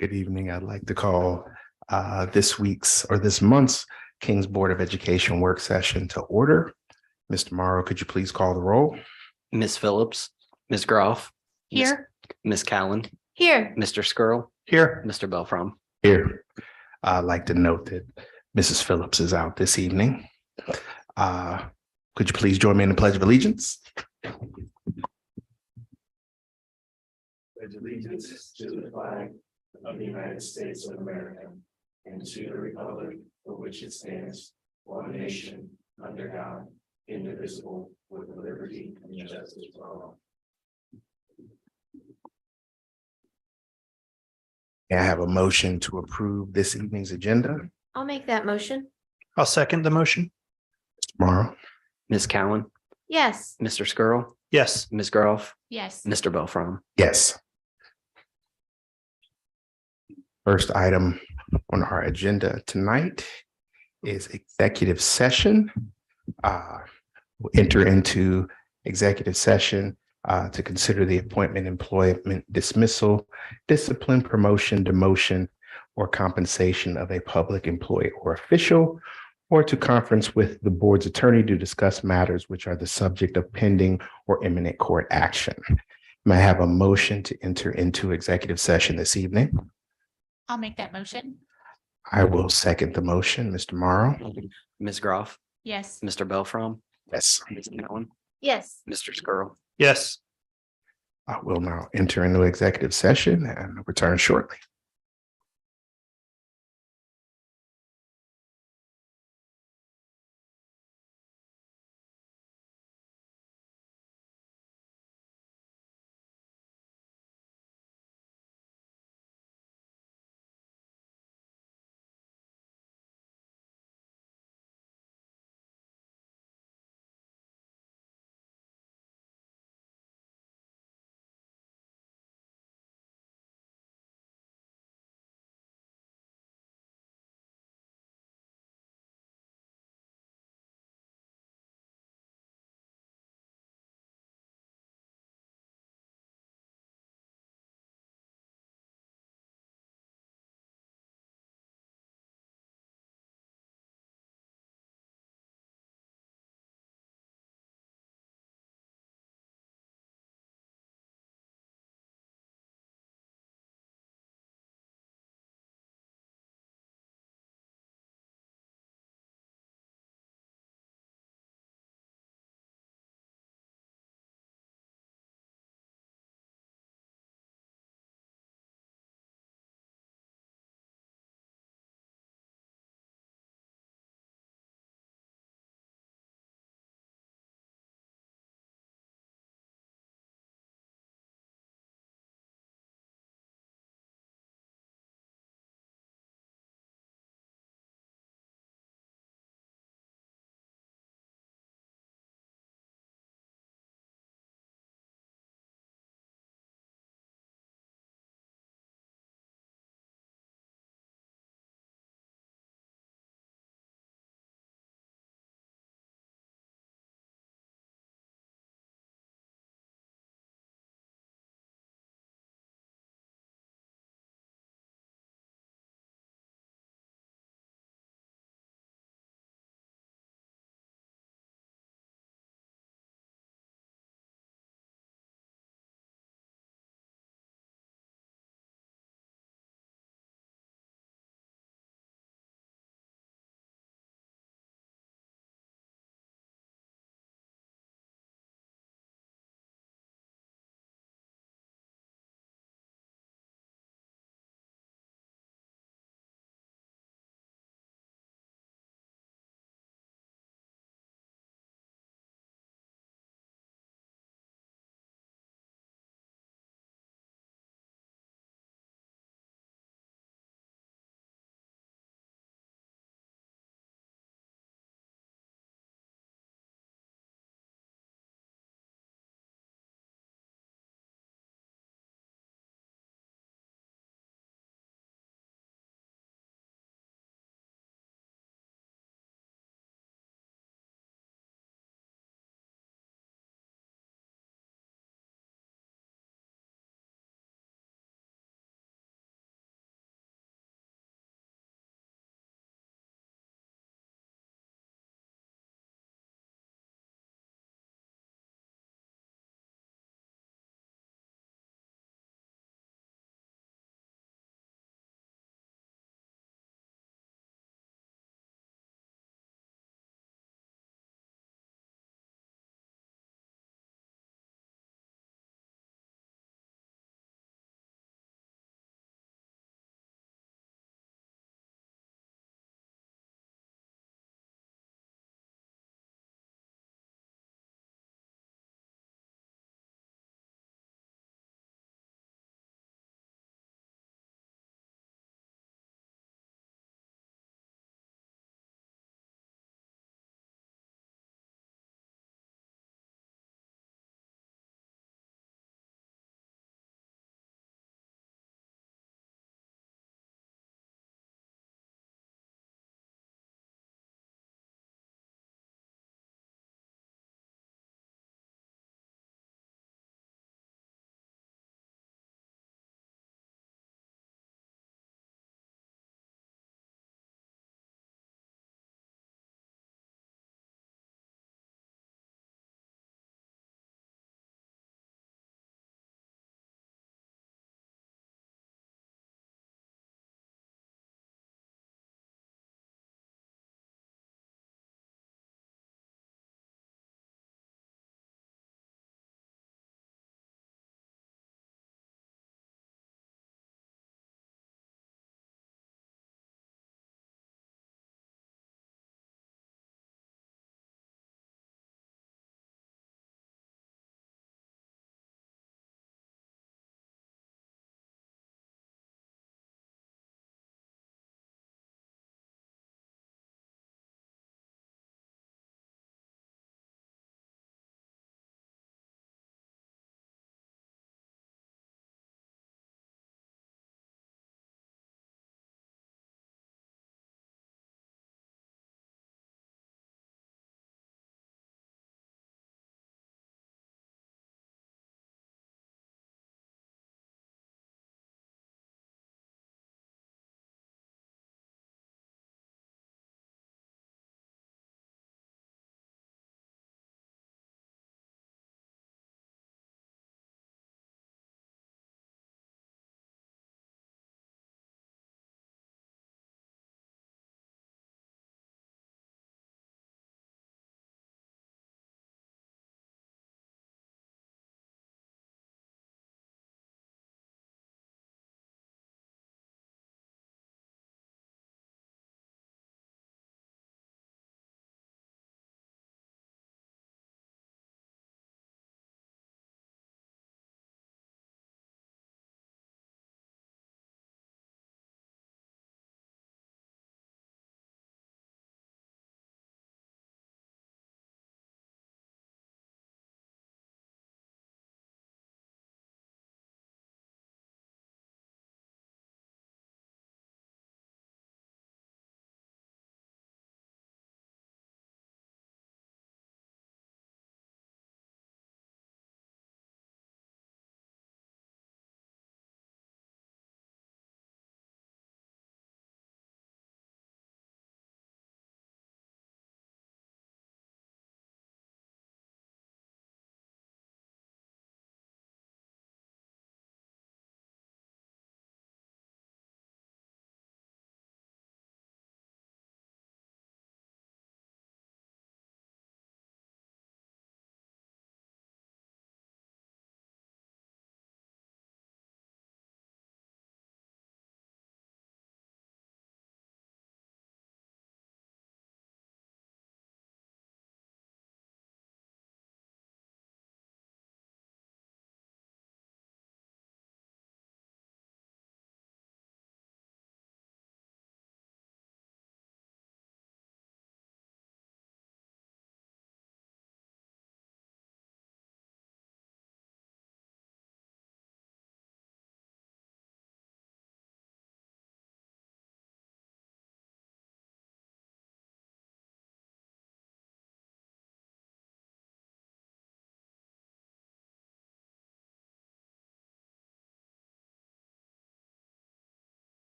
Good evening. I'd like to call this week's or this month's King's Board of Education work session to order. Mr. Morrow, could you please call the roll? Ms. Phillips, Ms. Groff, Here. Ms. Cowan, Here. Mr. Skrull, Here. Mr. Belfrom. Here. I'd like to note that Mrs. Phillips is out this evening. Could you please join me in the Pledge of Allegiance? Pledge allegiance to the flag of the United States of America and to the republic for which it stands, one nation, under God, indivisible, with liberty and justice for all. I have a motion to approve this evening's agenda. I'll make that motion. I'll second the motion. Tomorrow. Ms. Cowan, Yes. Mr. Skrull, Yes. Ms. Groff, Yes. Mr. Belfrom. Yes. First item on our agenda tonight is executive session. We'll enter into executive session to consider the appointment, employment, dismissal, discipline, promotion, demotion, or compensation of a public employee or official, or to conference with the board's attorney to discuss matters which are the subject of pending or imminent court action. May I have a motion to enter into executive session this evening? I'll make that motion. I will second the motion. Mr. Morrow? Ms. Groff, Yes. Mr. Belfrom, Yes. Ms. Cowan, Yes. Mr. Skrull. Yes. I will now enter into executive session and return shortly.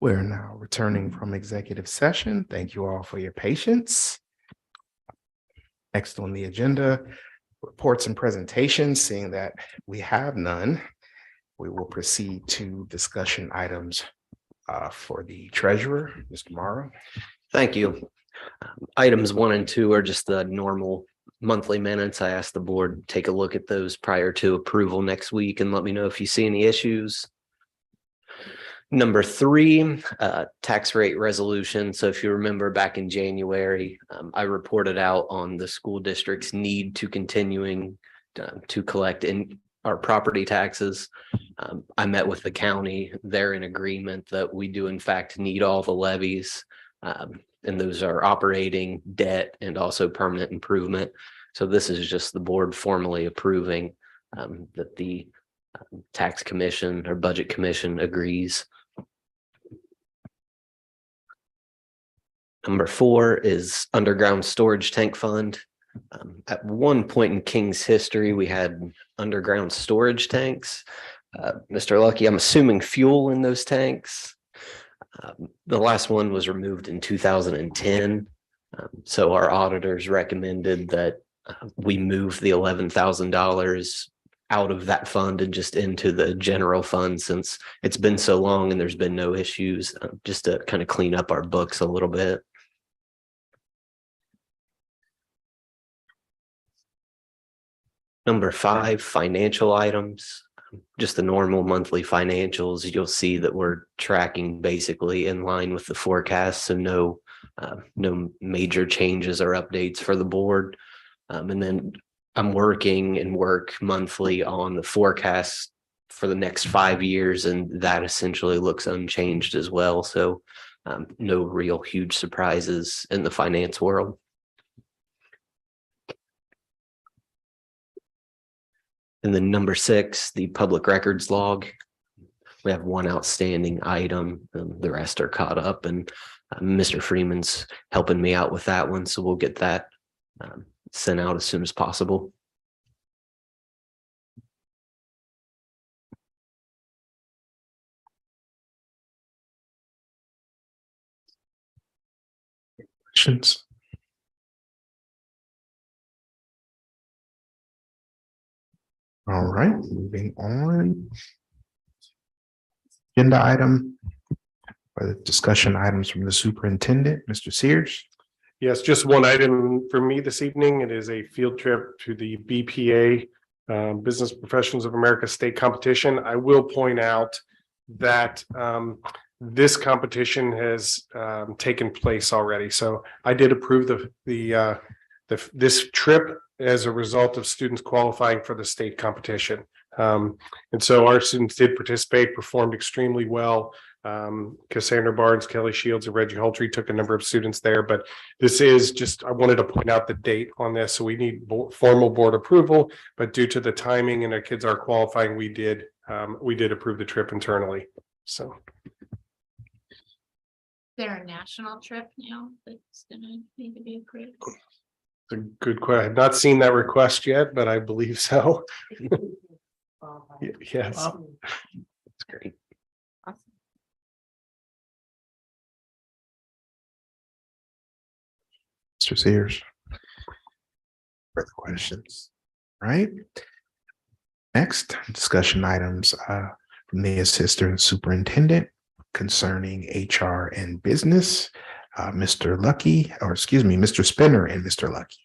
We're now returning from executive session. Thank you all for your patience. Next on the agenda, reports and presentations. Seeing that we have none, we will proceed to discussion items for the treasurer, Mr. Morrow. Thank you. Items 1 and 2 are just the normal monthly minutes. I asked the board to take a look at those prior to approval next week and let me know if you see any issues. Number 3, tax rate resolution. So if you remember back in January, I reported out on the school district's need to continuing to collect in our property taxes. I met with the county. They're in agreement that we do in fact need all the levies. And those are operating, debt, and also permanent improvement. So this is just the board formally approving that the tax commission or budget commission agrees. Number 4 is underground storage tank fund. At one point in King's history, we had underground storage tanks. Mr. Lucky, I'm assuming fuel in those tanks. The last one was removed in 2010. So our auditors recommended that we move the $11,000 out of that fund and just into the general fund since it's been so long and there's been no issues, just to kind of clean up our books a little bit. Number 5, financial items, just the normal monthly financials. You'll see that we're tracking basically in line with the forecast. So no major changes or updates for the board. And then I'm working and work monthly on the forecast for the next 5 years, and that essentially looks unchanged as well. So no real huge surprises in the finance world. And then number 6, the public records log. We have one outstanding item, and the rest are caught up, and Mr. Freeman's helping me out with that one. So we'll get that sent out as soon as possible. Questions? All right, moving on. Agenda item, discussion items from the superintendent, Mr. Sears. Yes, just one item for me this evening. It is a field trip to the BPA, Business Professionals of America state competition. I will point out that this competition has taken place already. So I did approve this trip as a result of students qualifying for the state competition. And so our students did participate, performed extremely well. Cassandra Barnes, Kelly Shields, and Reggie Hultree took a number of students there, but this is just, I wanted to point out the date on this. So we need formal board approval, but due to the timing and our kids are qualifying, we did approve the trip internally. So. Is there a national trip now that's gonna need to be approved? A good question. I have not seen that request yet, but I believe so. Yes. That's great. Mr. Sears. Further questions? Right. Next, discussion items from the assistant superintendent concerning HR and business. Mr. Spinner and Mr. Lucky.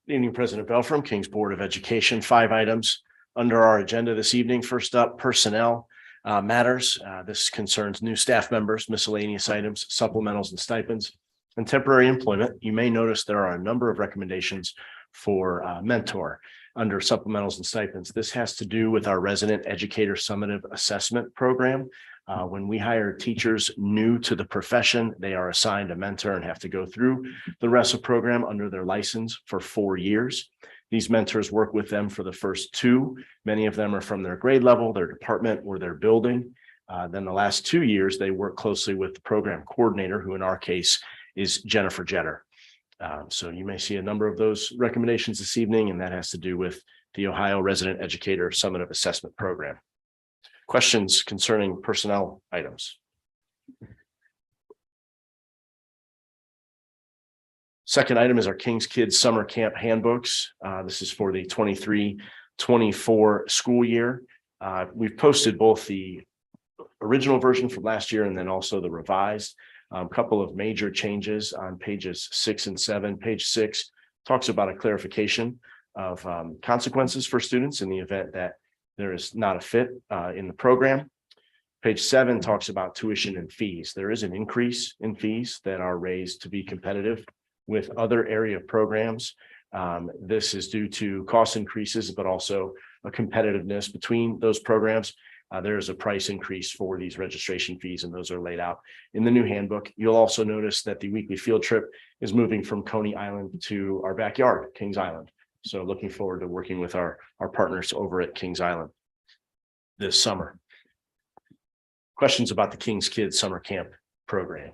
Good evening, President Bell from King's Board of Education. 5 items under our agenda this evening. First up, personnel matters. This concerns new staff members, miscellaneous items, supplementals and stipends, and temporary employment. You may notice there are a number of recommendations for mentor under supplementals and stipends. This has to do with our resident educator summative assessment program. When we hire teachers new to the profession, they are assigned a mentor and have to go through the RESA program under their license for 4 years. These mentors work with them for the first 2. Many of them are from their grade level, their department, or their building. Then the last 2 years, they work closely with the program coordinator, who in our case is Jennifer Jetter. So you may see a number of those recommendations this evening, and that has to do with the Ohio Resident Educator Summative Assessment Program. Questions concerning personnel items? Second item is our King's Kids Summer Camp Handbooks. This is for the 23-24 school year. We've posted both the original version from last year and then also the revised. Couple of major changes on pages 6 and 7. Page 6 talks about a clarification of consequences for students in the event that there is not a fit in the program. Page 7 talks about tuition and fees. There is an increase in fees that are raised to be competitive with other area programs. This is due to cost increases, but also a competitiveness between those programs. There is a price increase for these registration fees, and those are laid out in the new handbook. You'll also notice that the weekly field trip is moving from Coney Island to our backyard, Kings Island. So looking forward to working with our partners over at Kings Island this summer. Questions about the King's Kids Summer Camp program?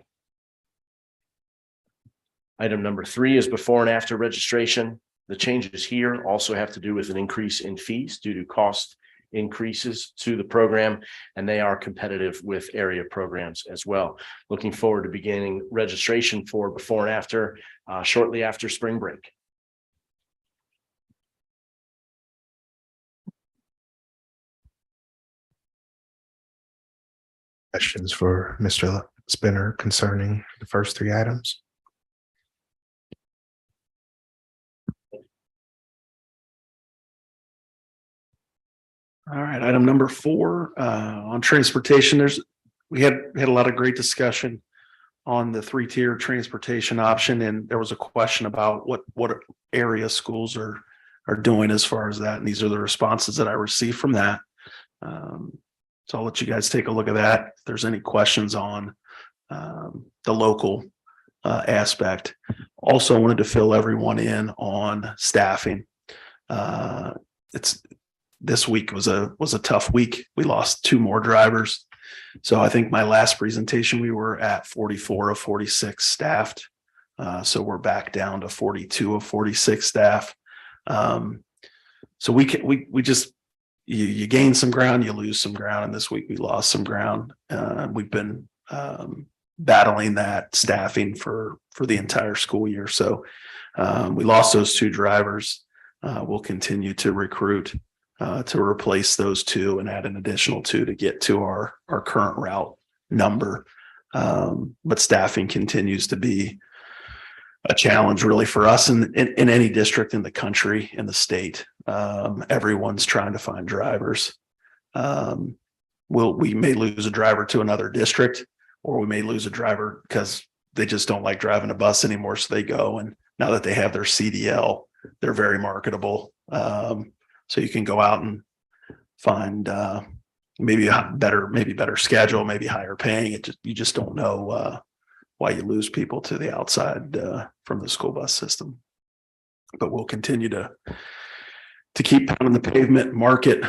Item number 3 is before and after registration. The changes here also have to do with an increase in fees due to cost increases to the program, and they are competitive with area programs as well. Looking forward to beginning registration for before and after shortly after spring break. Questions for Mr. Spinner concerning the first 3 items? All right, item number 4 on transportation. We had a lot of great discussion on the 3-tier transportation option, and there was a question about what area schools are doing as far as that. And these are the responses that I received from that. So I'll let you guys take a look at that. If there's any questions on the local aspect. Also wanted to fill everyone in on staffing. This week was a tough week. We lost 2 more drivers. So I think my last presentation, we were at 44 of 46 staffed. So we're back down to 42 of 46 staff. So we just, you gain some ground, you lose some ground. And this week we lost some ground. We've been battling that staffing for the entire school year. So we lost those 2 drivers. We'll continue to recruit to replace those 2 and add an additional 2 to get to our current route number. But staffing continues to be a challenge really for us in any district in the country, in the state. Everyone's trying to find drivers. We may lose a driver to another district, or we may lose a driver because they just don't like driving a bus anymore. So they go, and now that they have their CDL, they're very marketable. So you can go out and find maybe a better schedule, maybe higher paying. You just don't know why you lose people to the outside from the school bus system. But we'll continue to keep pounding the pavement market.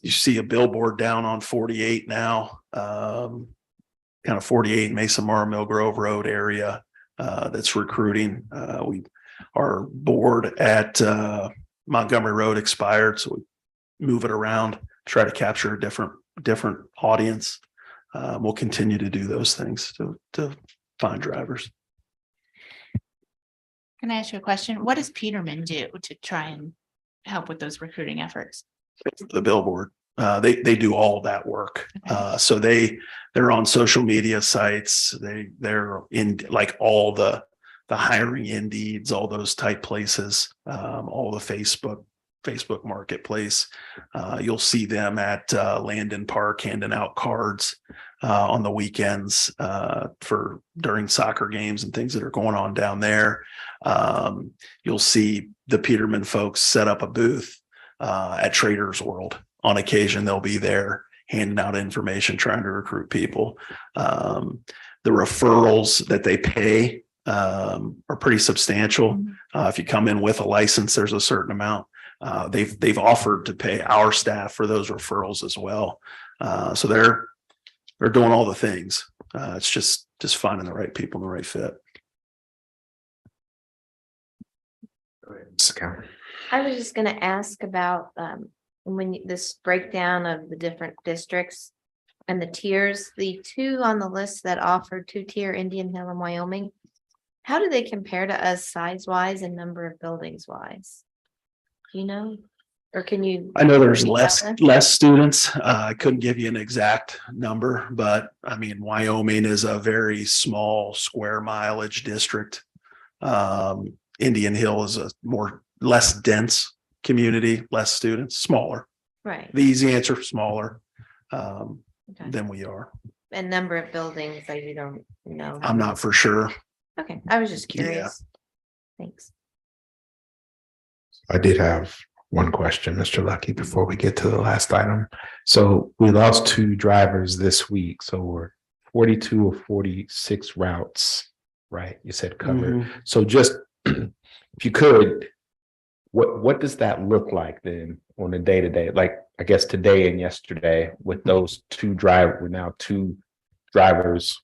You see a billboard down on 48 now, kind of 48 Mesa Mara Mill Grove Road area that's recruiting. Our board at Montgomery Road expired, so we move it around, try to capture a different audience. We'll continue to do those things to find drivers. Can I ask you a question? What does Peterman do to try and help with those recruiting efforts? The billboard. They do all that work. So they're on social media sites. They're in like all the hiring Indeeds, all those type places, all the Facebook marketplace. You'll see them at Landon Park handing out cards on the weekends for during soccer games and things that are going on down there. You'll see the Peterman folks set up a booth at Traders World. On occasion, they'll be there handing out information, trying to recruit people. The referrals that they pay are pretty substantial. If you come in with a license, there's a certain amount. They've offered to pay our staff for those referrals as well. So they're doing all the things. It's just finding the right people and the right fit. I was just going to ask about this breakdown of the different districts. And the tiers, the two on the list that offer two-tier Indian Hill and Wyoming. How do they compare to us size-wise and number of buildings wise? Do you know? Or can you? I know there's Can you less, tell us? less students. I couldn't give you an exact number, but I mean, Wyoming is a very small square mileage district. Indian Hill is a less dense community, less students, smaller. Right, The easy answer, smaller okay. than we are. And number of buildings that you don't know. I'm not for sure. Okay, I was just Yeah. curious. Thanks. I did have one question, Mr. Lucky, before we get to the last item. So we lost 2 drivers this week, so we're 42 of 46 routes, right? You said covered. Mhm. So just, if you could, what does that look like then on a day-to-day? Like, I guess today and yesterday with those 2 we're now 2 drivers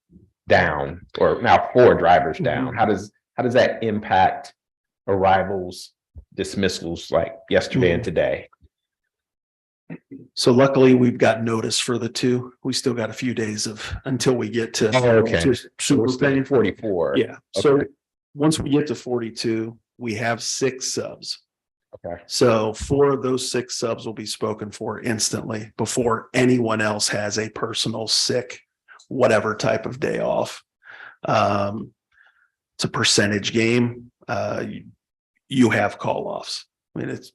down, or now 4 drivers down. How does that impact arrivals, dismissals like yesterday and today? So luckily we've got notice for the 2. We still got a few days until we get to. Okay. to So super we're still pay. 44. Yeah, so Okay. once we get to 42, we have 6 subs. Okay. So 4 of those 6 subs will be spoken for instantly before anyone else has a personal sick, whatever type of day off. It's a percentage game. You have call offs. I mean, it's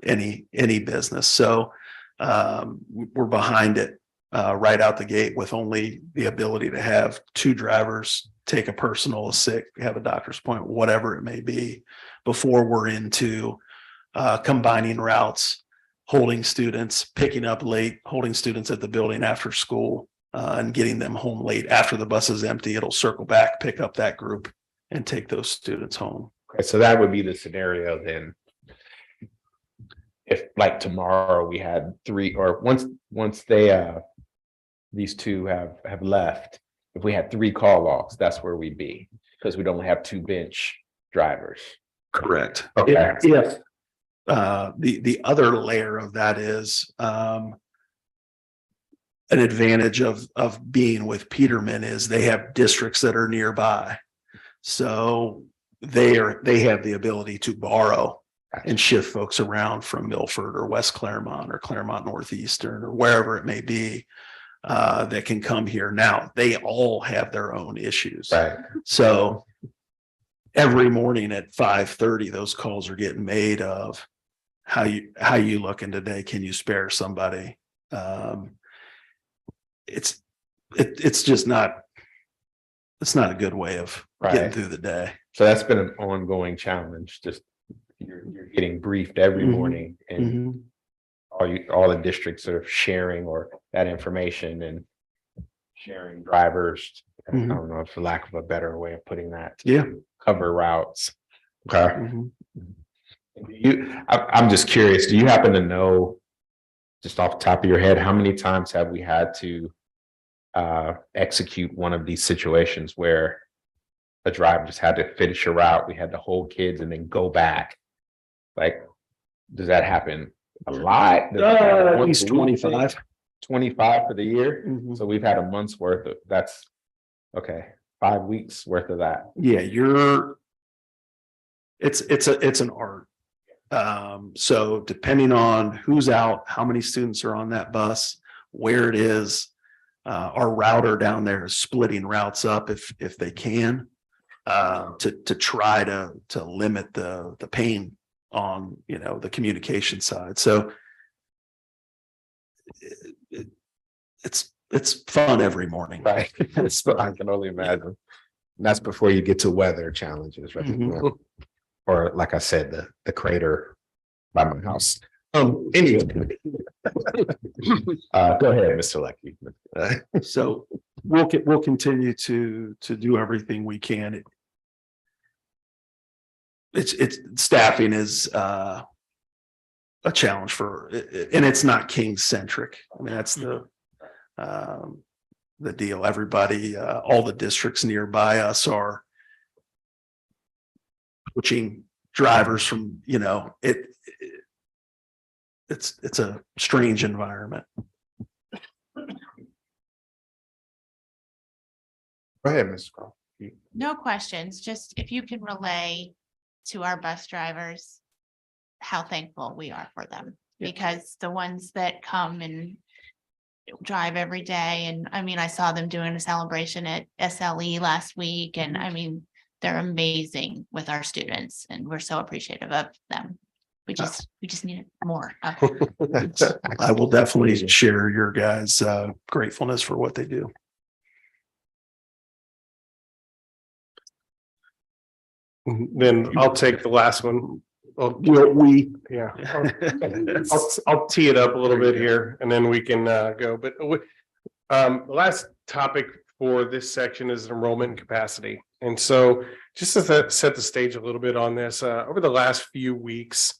any business. So we're behind it right out the gate with only the ability to have 2 drivers take a personal, a sick, have a doctor's appointment, whatever it may be, before we're into combining routes, holding students, picking up late, holding students at the building after school, and getting them home late. After the bus is empty, it'll circle back, pick up that group and take those students home. Okay, so that would be the scenario then. If like tomorrow we had 3, or once they these 2 have left, if we had 3 call offs, that's where we'd be, because we'd only have 2 bench drivers. Correct. Okay. If the other layer of that is an advantage of being with Peterman is they have districts that are nearby. So they have the ability to borrow and shift folks around from Milford or West Claremont or Claremont Northeastern or wherever it may be that can come here. Now, they all have their own issues. Right. So every morning at 5:30, those calls are getting made of how you looking today? Can you spare somebody? It's just not, it's not a good way of getting Right. through the day. So that's been an ongoing challenge. Just you're getting briefed every Mhm. morning, and all the districts are sharing or that information and sharing drivers. I Mhm. don't know, for lack of a better way of putting that. Yeah. Cover routes. Okay. Mhm. I'm just curious, do you happen to know, just off the top of your head, how many times have we had to execute one of these situations where a driver just had to finish a route, we had to hold kids and then go back? Like, does that happen a lot? Does it happen At once least a week? 25. 25 for the year? Mhm. So we've had a month's worth of, that's, okay, 5 weeks worth of that. Yeah, it's an art. So depending on who's out, how many students are on that bus, where it is, our router down there is splitting routes up if they can, to try to limit the pain on, the communication side. So it's fun every morning. Right. I can only imagine. And that's before you get to weather challenges, right? Mhm. Or like I said, the crater by my house. Anyway. Go ahead, Mr. Lucky. So we'll continue to do everything we can. It's staffing is a challenge and it's not King centric. I mean, that's the deal. Everybody, all the districts nearby us are switching drivers from, it's a strange environment. Go ahead, Ms. Crawl. No questions, just if you can relay to our bus drivers how thankful we are for them. Yeah. Because the ones that come and drive every day, and I mean, I saw them doing a celebration at SLE last week, and I mean, they're amazing with our students, and we're so appreciative of them. We just need more of it. I will definitely share your guys' gratefulness for what they do. Then I'll take the last one. Well, yeah. I'll tee it up a little bit here and then we can go, but the last topic for this section is enrollment and capacity. And so just to set the stage a little bit on this, over the last few weeks,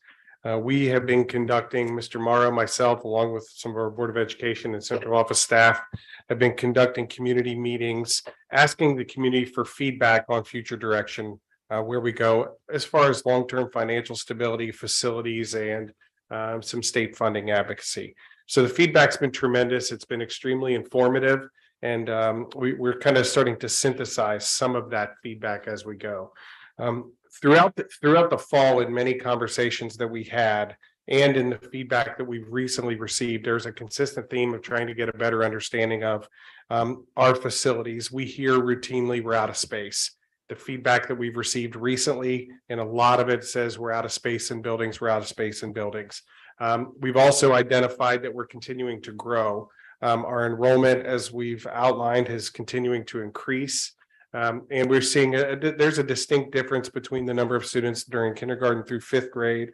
we have been conducting, Mr. Morrow, myself, along with some of our Board of Education and central office staff, have been conducting community meetings, asking the community for feedback on future direction, where we go as far as long-term financial stability, facilities, and some state funding advocacy. So the feedback's been tremendous. It's been extremely informative, and we're kind of starting to synthesize some of that feedback as we go. Throughout the fall, in many conversations that we had, and in the feedback that we've recently received, there's a consistent theme of trying to get a better understanding of our facilities. We hear routinely we're out of space. The feedback that we've received recently, and a lot of it says we're out of space in buildings, we're out of space in buildings. We've also identified that we're continuing to grow. Our enrollment, as we've outlined, is continuing to increase. And we're seeing there's a distinct difference between the number of students during kindergarten through sixth grade,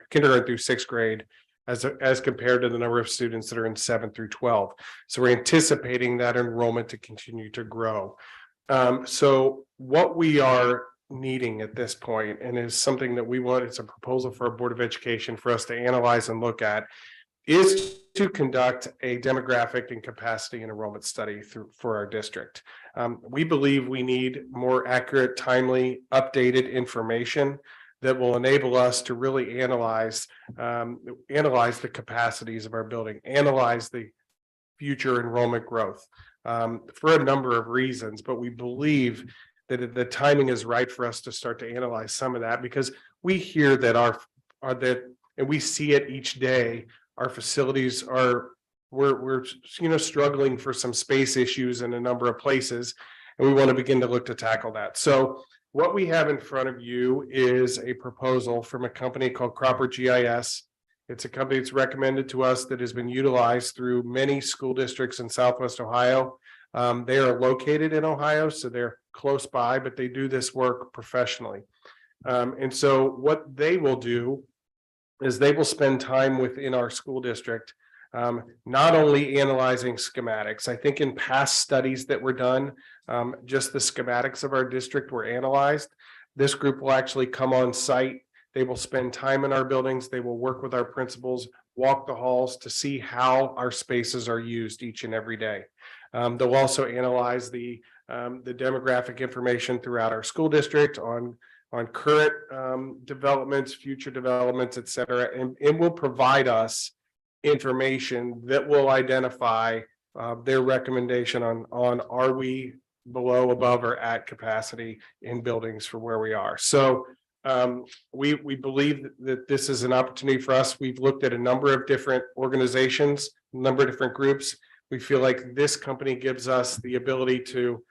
as compared to the number of students that are in 7th through 12. So we're anticipating that enrollment to continue to grow. So what we are needing at this point, and is something that we want, it's a proposal for our Board of Education for us to analyze and look at, is to conduct a demographic and capacity and enrollment study for our district. We believe we need more accurate, timely, updated information that will enable us to really analyze the capacities of our building, analyze the future enrollment growth for a number of reasons. But we believe that the timing is right for us to start to analyze some of that, because we hear that and we see it each day. Our facilities we're struggling for some space issues in a number of places, and we want to begin to look to tackle that. So what we have in front of you is a proposal from a company called Cropper GIS. It's a company that's recommended to us that has been utilized through many school districts in Southwest Ohio. They are located in Ohio, so they're close by, but they do this work professionally. And so what they will do is they will spend time within our school district, not only analyzing schematics. I think in past studies that were done, just the schematics of our district were analyzed. This group will actually come on site. They will spend time in our buildings. They will work with our principals, walk the halls to see how our spaces are used each and every day. They'll also analyze the demographic information throughout our school district on current developments, future developments, et cetera, and it will provide us information that will identify their recommendation on are we below, above, or at capacity in buildings for where we are. So we believe that this is an opportunity for us. We've looked at a number of different organizations, a number of different groups. We feel like this company gives us the ability to,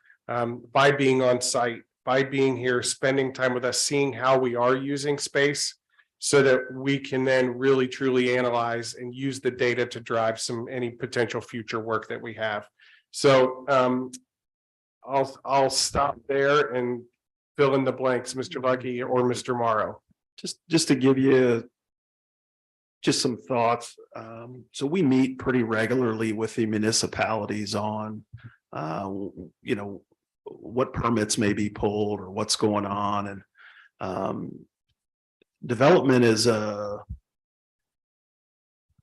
by being on site, by being here, spending time with us, seeing how we are using space, so that we can then really truly analyze and use the data to drive any potential future work that we have. So I'll stop there and fill in the blanks, Mr. Lucky or Mr. Morrow. Just to give you just some thoughts. So we meet pretty regularly with the municipalities on, what permits may be pulled or what's going on. And development is a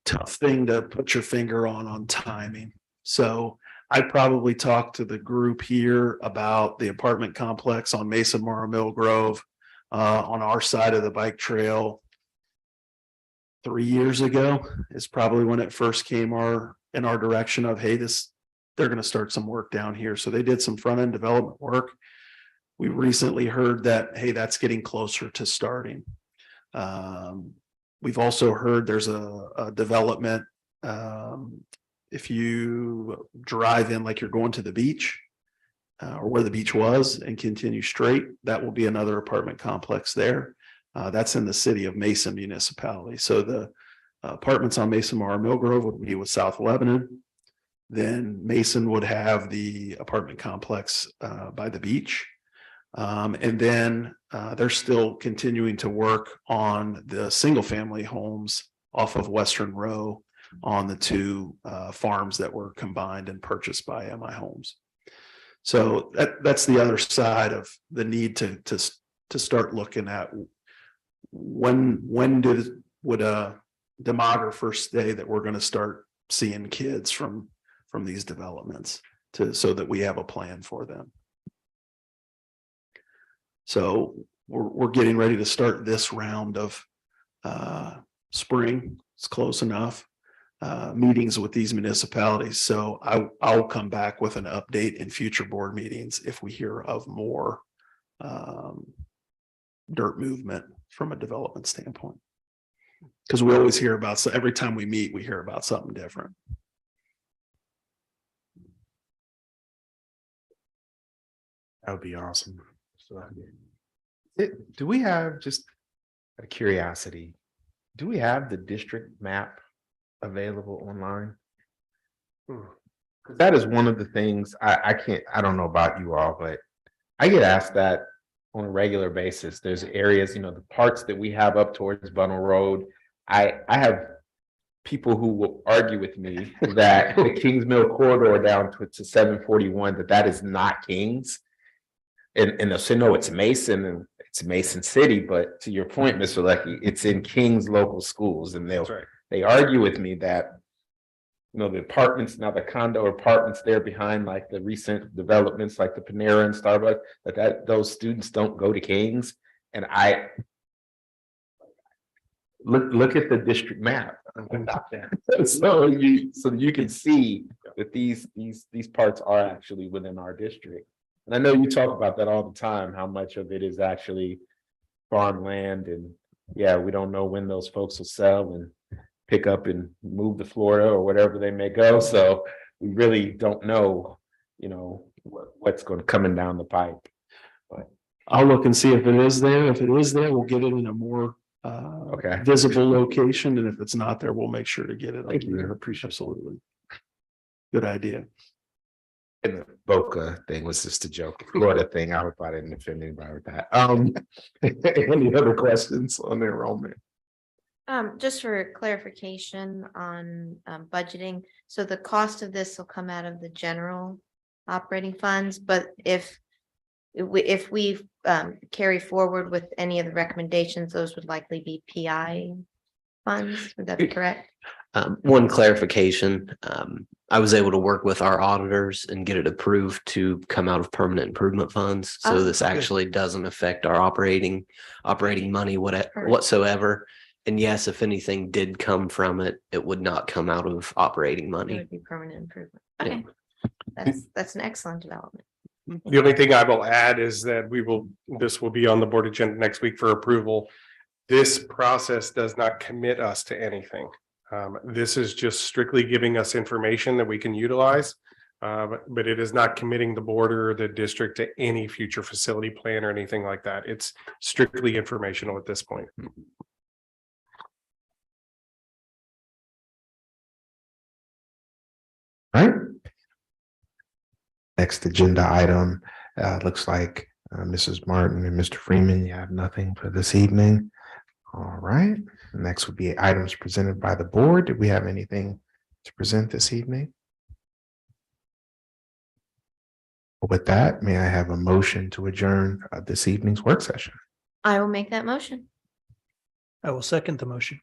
tough thing to put your finger on timing. So I probably talked to the group here about the apartment complex on Mesa Morrow Mill Grove on our side of the bike trail 3 years ago is probably when it first came in our direction of, hey, this they're gonna start some work down here. So they did some front end development work. We recently heard that, hey, that's getting closer to starting. We've also heard there's a development. If you drive in like you're going to the beach, or where the beach was and continue straight, that will be another apartment complex there. That's in the city of Mason municipality. So the apartments on Mason Mara Mill Grove would be with South Lebanon. Then Mason would have the apartment complex by the beach. And then they're still continuing to work on the single family homes off of Western Row on the two farms that were combined and purchased by MI Homes. So that's the other side of the need to start looking at when would a demographer say that we're going to start seeing kids from these developments so that we have a plan for them. So we're getting ready to start this round of spring. It's close enough. Meetings with these municipalities. So I'll come back with an update in future board meetings if we hear of more dirt movement from a development standpoint. Because we always hear about, so every time we meet, we hear about something different. That would be awesome. So, do we have, just out of curiosity, do we have the district map available online? That is one of the things I don't know about you all, but I get asked that on a regular basis. There's areas, the parts that we have up towards Bunnell Road. I have people who will argue with me that the Kings Mill corridor down to 741, that is not Kings. And they'll say, no, it's Mason and it's Mason City. But to your point, Mr. Lecky, it's in Kings local schools. And they argue with me that, the apartments, now the condo apartments there behind like the recent developments like the Panera and Starbucks, that those students don't go to Kings. And I look at the district map. So you can see that these parts are actually within our district. And I know you talk about that all the time, how much of it is actually farmland, and yeah, we don't know when those folks will sell and pick up and move to Florida or whatever they may go. So we really don't know, what's going to coming down the pipe. But I'll look and see if it is there. If it is there, we'll get it in a more visible location. And if it's not there, we'll make sure to get it. Thank you. I appreciate it. Absolutely. Good idea. And the Boca thing was just a joke. Florida thing, I hope I didn't offend anybody with that. Any other questions on the enrollment? Just for clarification on budgeting, so the cost of this will come out of the general operating funds, but if we carry forward with any of the recommendations, those would likely be PI funds. Would that be correct? One clarification, I was able to work with our auditors and get it approved to come out of permanent improvement funds. So Oh, this okay. actually doesn't affect our operating money whatsoever. And yes, if anything did come from it, it would not come out of operating It money. would be permanent improvement. Yeah. Okay, that's an excellent development. The only thing I will add is that this will be on the board agenda next week for approval. This process does not commit us to anything. This is just strictly giving us information that we can utilize. But it is not committing the board or the district to any future facility plan or anything like that. It's strictly informational at this point. All right. Next agenda item, looks like Mrs. Martin and Mr. Freeman, you have nothing for this evening. All right, next would be items presented by the board. Do we have anything to present this evening? With that, may I have a motion to adjourn this evening's work session? I will make that motion. I will second the motion.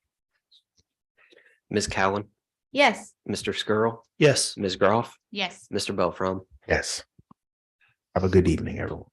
Ms. Cowan, Yes. Mr. Skrull, Yes. Ms. Groff, Yes. Mr. Belfrom. Yes. Have a good evening, everyone.